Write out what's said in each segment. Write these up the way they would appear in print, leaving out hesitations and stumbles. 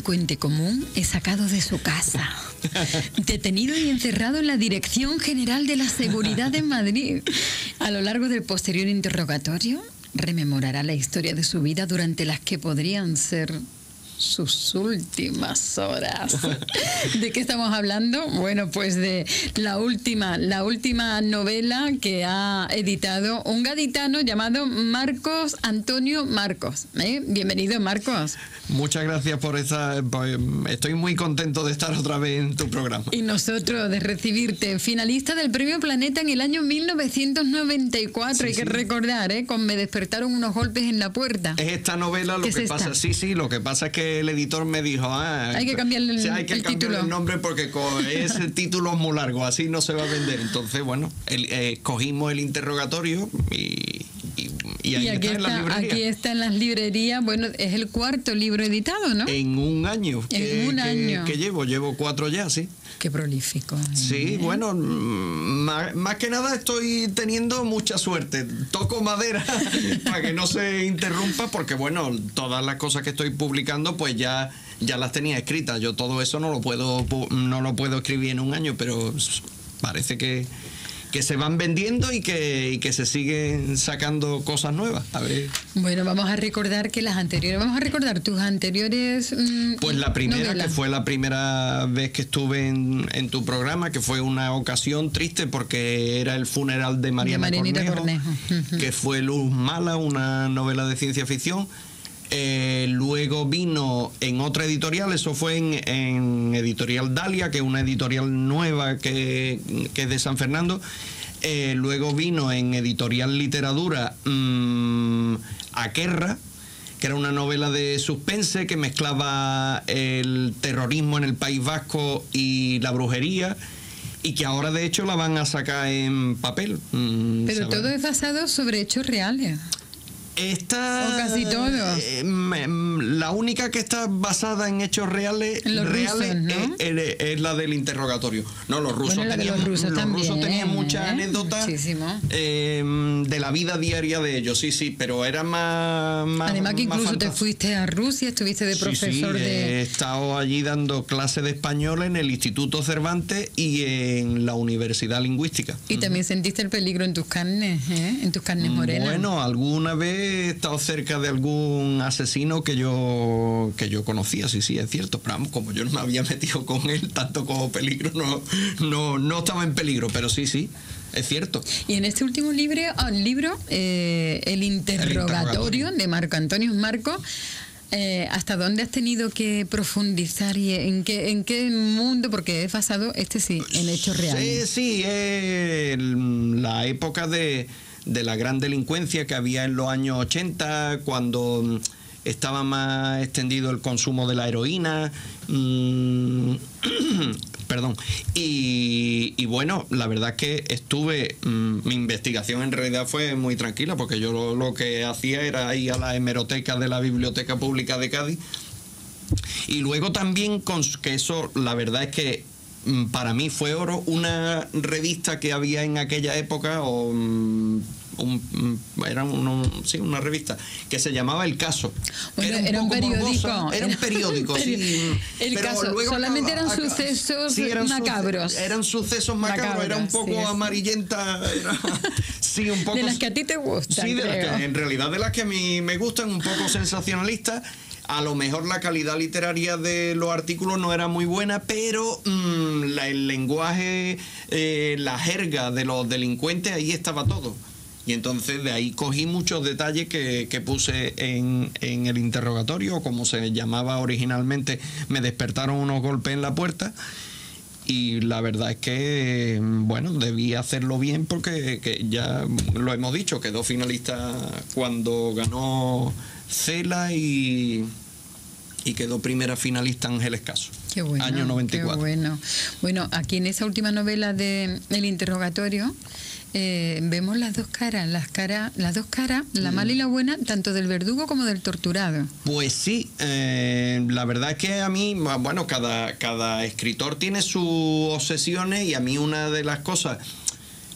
delincuente común es sacado de su casa, detenido y encerrado en la Dirección General de la Seguridad de Madrid. A lo largo del posterior interrogatorio, rememorará la historia de su vida durante las que podrían ser sus últimas horas. ¿De qué estamos hablando? Bueno, pues de la última novela que ha editado un gaditano llamado Marcos Antonio Marcos. Bienvenido, Marcos. Muchas gracias por esa. Estoy muy contento de estar otra vez en tu programa. Y nosotros de recibirte, finalista del Premio Planeta en el año 1994. Hay que recordar, con Me despertaron unos golpes en la puerta. Es esta novela lo que pasa. Sí, lo que pasa es que el editor me dijo, hay que cambiarle el título. El nombre porque ese título es muy largo, así no se va a vender. Entonces, bueno, cogimos el interrogatorio y ahí aquí está en las librerías. Aquí está en las librerías. Bueno, es el cuarto libro editado, ¿no? En un año. Que llevo 4 ya, sí. Qué prolífico. Sí, bueno, más que nada estoy teniendo mucha suerte. Toco madera para que no se interrumpa, porque bueno, todas las cosas que estoy publicando pues ya las tenía escritas. Yo todo eso no lo puedo escribir en un año, pero parece que se van vendiendo y que se siguen sacando cosas nuevas. A ver. Bueno, vamos a recordar tus anteriores pues la primera, novelas. Que fue la primera vez que estuve en tu programa, que fue una ocasión triste porque era el funeral de Mariana Cornejo. Que fue Luz Mala, una novela de ciencia ficción. Luego vino en otra editorial, eso fue en Editorial Dalia, que es una editorial nueva que es de San Fernando. Luego vino en Editorial Literatura Aquerra, que era una novela de suspense que mezclaba el terrorismo en el País Vasco y la brujería, y que ahora de hecho la van a sacar en papel. Pero todo es basado sobre hechos reales. O casi todo. La única que está basada en hechos reales, rusos, ¿no? es la del interrogatorio. No, los rusos tenían muchas anécdotas de la vida diaria de ellos, sí, pero era más además que incluso fantástico. Te fuiste a Rusia, estuviste de profesor he estado allí dando clases de español en el Instituto Cervantes y en la Universidad Lingüística. Y también sentiste el peligro en tus carnes, morenas. Bueno, alguna vez he estado cerca de algún asesino que yo conocía, sí, es cierto, pero vamos, como yo no me había metido con él tanto como peligro, no estaba en peligro, pero sí, es cierto. Y en este último libro, El interrogatorio de Marco Antonio Marcos, ¿hasta dónde has tenido que profundizar y en qué mundo? Porque es basado, en hechos reales. Sí, la época de la gran delincuencia que había en los años 80, cuando estaba más extendido el consumo de la heroína. Perdón. Y bueno, la verdad es que mi investigación en realidad fue muy tranquila, porque yo lo que hacía era ir a la hemeroteca de la Biblioteca Pública de Cádiz. Y luego también, que eso, la verdad es que para mí fue oro, una revista que había en aquella época, una revista que se llamaba El Caso. Bueno, era un periódico. Era un periódico, sí. El Caso, solamente eran sucesos macabros. Eran sucesos macabros, era un poco amarillenta. Sí, un poco. De las que a ti te gustan. Sí, en realidad de las que a mí me gustan, un poco sensacionalistas. A lo mejor la calidad literaria de los artículos no era muy buena, pero el lenguaje, la jerga de los delincuentes, ahí estaba todo. Y entonces de ahí cogí muchos detalles que puse en el interrogatorio, como se llamaba originalmente, Me despertaron unos golpes en la puerta. Y la verdad es que, bueno, debí hacerlo bien porque que ya lo hemos dicho, quedó finalista cuando ganó Cela y quedó primera finalista Ángeles Caso. Qué bueno, año 94. Qué bueno. Bueno, aquí en esa última novela de El interrogatorio vemos las dos caras, la mala y la buena, tanto del verdugo como del torturado. Pues sí, la verdad es que a mí, bueno, cada escritor tiene sus obsesiones, y a mí una de las cosas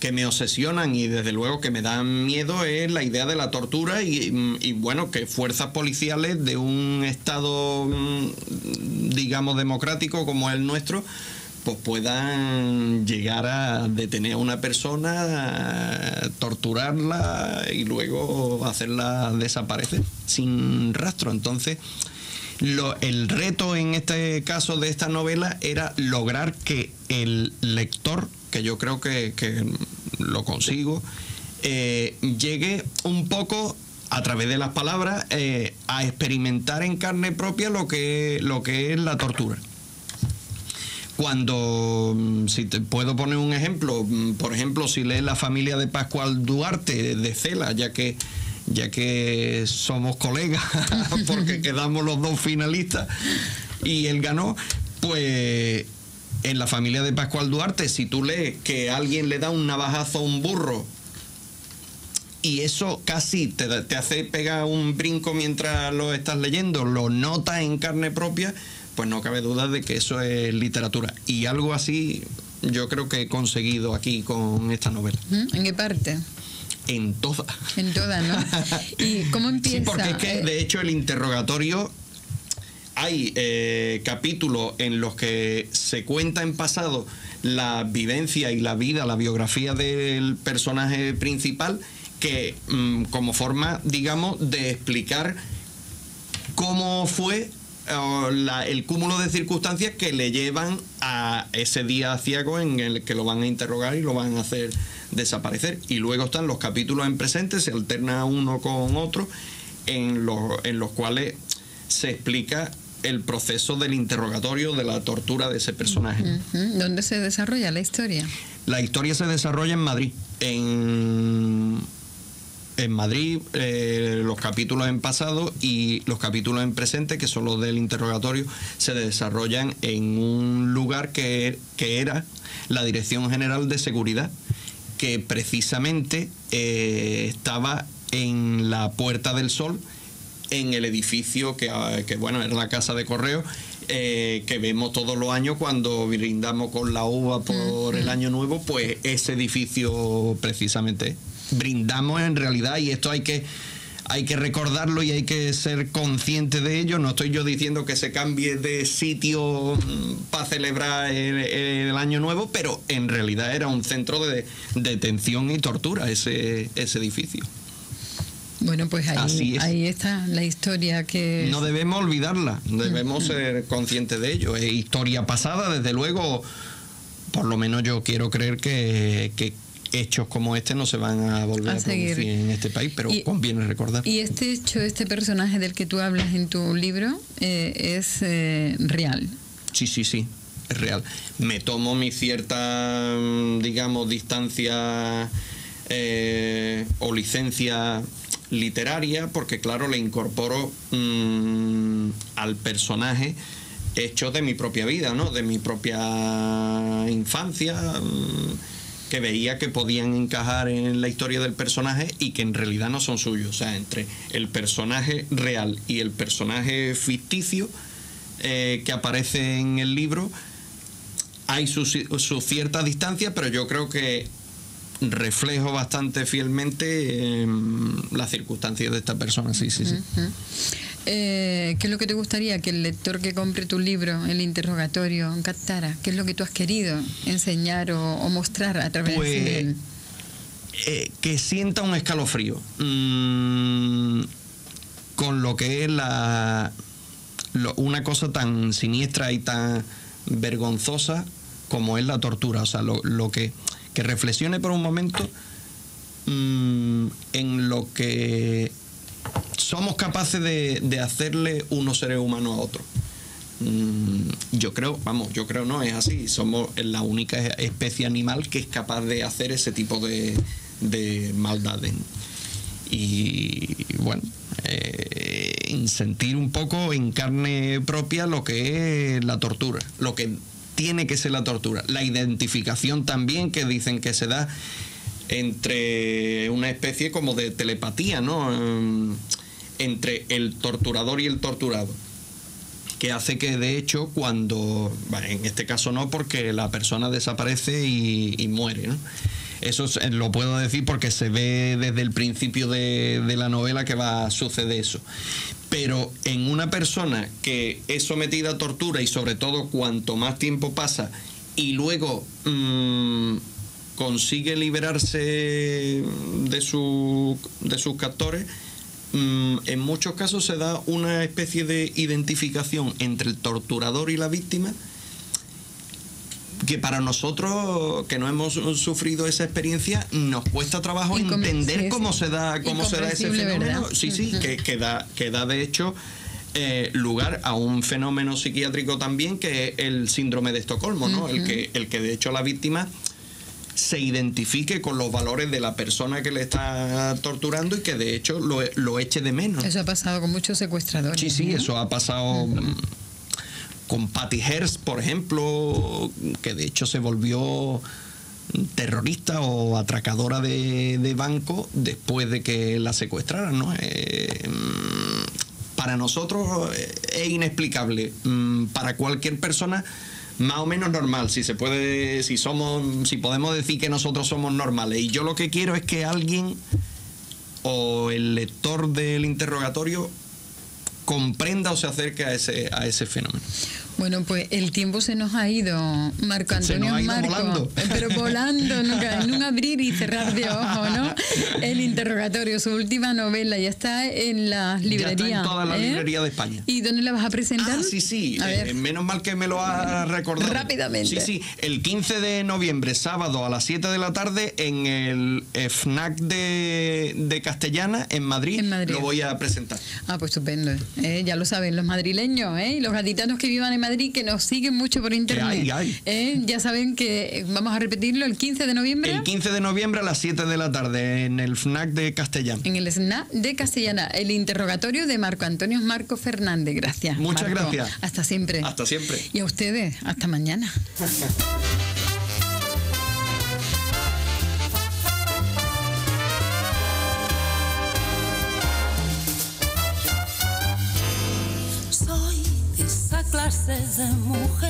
que me obsesionan y desde luego que me dan miedo es la idea de la tortura y bueno, que fuerzas policiales de un estado, digamos, democrático como el nuestro, pues puedan llegar a detener a una persona, torturarla y luego hacerla desaparecer sin rastro. Entonces, el reto en este caso de esta novela era lograr que el lector, que yo creo que lo consigo, llegue un poco a través de las palabras a experimentar en carne propia lo que es la tortura. Cuando, si te puedo poner un ejemplo, por ejemplo, si lees La familia de Pascual Duarte de Cela, ya que somos colegas, porque quedamos los dos finalistas y él ganó, pues en La familia de Pascual Duarte, si tú lees que alguien le da un navajazo a un burro y eso casi te hace pegar un brinco mientras lo estás leyendo, lo notas en carne propia, pues no cabe duda de que eso es literatura. Y algo así yo creo que he conseguido aquí con esta novela. ¿En qué parte? En todas. En todas, ¿no? ¿Y cómo empieza? Sí, porque es que de hecho el interrogatorio, hay capítulos en los que se cuenta en pasado la vivencia y la vida, la biografía del personaje principal, que como forma, digamos, de explicar cómo fue el cúmulo de circunstancias que le llevan a ese día aciago en el que lo van a interrogar y lo van a hacer desaparecer. Y luego están los capítulos en presente, se alterna uno con otro, en los cuales se explica el proceso del interrogatorio, de la tortura de ese personaje. ¿Dónde se desarrolla la historia? La historia se desarrolla en Madrid. En Madrid, los capítulos en pasado y los capítulos en presente, que son los del interrogatorio, se desarrollan en un lugar que era la Dirección General de Seguridad, que precisamente estaba en la Puerta del Sol, en el edificio que bueno, era la Casa de Correo, que vemos todos los años cuando brindamos con la uva por el Año Nuevo, pues ese edificio precisamente brindamos en realidad, y esto hay que recordarlo y hay que ser consciente de ello. No estoy yo diciendo que se cambie de sitio para celebrar el Año Nuevo, pero en realidad era un centro de detención y tortura ese edificio. Bueno, pues ahí está la historia que... No debemos olvidarla, debemos ser conscientes de ello. Es historia pasada, desde luego. Por lo menos yo quiero creer que hechos como este no se van a volver a producir en este país, pero conviene recordar. ¿Y este personaje del que tú hablas en tu libro es real? Sí, es real. Me tomo mi cierta, digamos, distancia o licencia literaria, porque claro, le incorporo al personaje hechos de mi propia vida, ¿no? De mi propia infancia, que veía que podían encajar en la historia del personaje y que en realidad no son suyos. O sea, entre el personaje real y el personaje ficticio que aparece en el libro hay su cierta distancia, pero yo creo que reflejo bastante fielmente las circunstancias de esta persona. Sí. ¿Qué es lo que te gustaría que el lector que compre tu libro, el interrogatorio, captara? ¿Qué es lo que tú has querido enseñar o mostrar a través de él? Que sienta un escalofrío con lo que es una cosa tan siniestra y tan vergonzosa como es la tortura. O sea, que reflexione por un momento en lo que somos capaces de hacerle unos seres humanos a otros. Yo creo no, es así. Somos la única especie animal que es capaz de hacer ese tipo de maldades. Y bueno, sentir un poco en carne propia lo que es la tortura, lo que tiene que ser la tortura. La identificación también, que dicen que se da entre una especie como de telepatía, ¿no? Entre el torturador y el torturado, que hace que de hecho cuando, en este caso no, porque la persona desaparece y muere, ¿no? Eso lo puedo decir porque se ve desde el principio de la novela que va a suceder eso. Pero en una persona que es sometida a tortura, y sobre todo cuanto más tiempo pasa y luego consigue liberarse de sus captores, en muchos casos se da una especie de identificación entre el torturador y la víctima, que para nosotros que no hemos sufrido esa experiencia nos cuesta trabajo entender cómo se da ese fenómeno. ¿Verdad? Sí, que da de hecho lugar a un fenómeno psiquiátrico también, que es el síndrome de Estocolmo, ¿no? El que de hecho la víctima se identifique con los valores de la persona que le está torturando y que de hecho lo eche de menos. Eso ha pasado con muchos secuestradores. Sí, eso ha pasado con Patty Hearst, por ejemplo, que de hecho se volvió terrorista o atracadora de banco después de que la secuestraran, ¿no? Para nosotros es inexplicable. Para cualquier persona más o menos normal, si podemos decir que nosotros somos normales. Y yo lo que quiero es que alguien o el lector del interrogatorio comprenda o se acerque a ese fenómeno. Bueno, pues el tiempo se nos ha ido, Marco Antonio Marco, volando. Pero volando, nunca, en un abrir y cerrar de ojos, ¿no? El interrogatorio, su última novela, ya está en las librerías. Ya está en todas las librerías de España. ¿Y dónde la vas a presentar? Sí, menos mal que me lo has recordado. Rápidamente. Sí, el 15 de noviembre, sábado a las 7 de la tarde, en el FNAC de Castellana, en Madrid, lo voy a presentar. Pues estupendo. Ya lo saben los madrileños, y los gaditanos que vivan en Madrid, que nos siguen mucho por internet. Ya saben que vamos a repetirlo el 15 de noviembre. El 15 de noviembre a las 7 de la tarde en el FNAC de Castellana. En el FNAC de Castellana, el interrogatorio de Marco Antonio Marco Fernández. Gracias. Muchas gracias. Hasta siempre. Hasta siempre. Y a ustedes, hasta mañana. Clases de mujer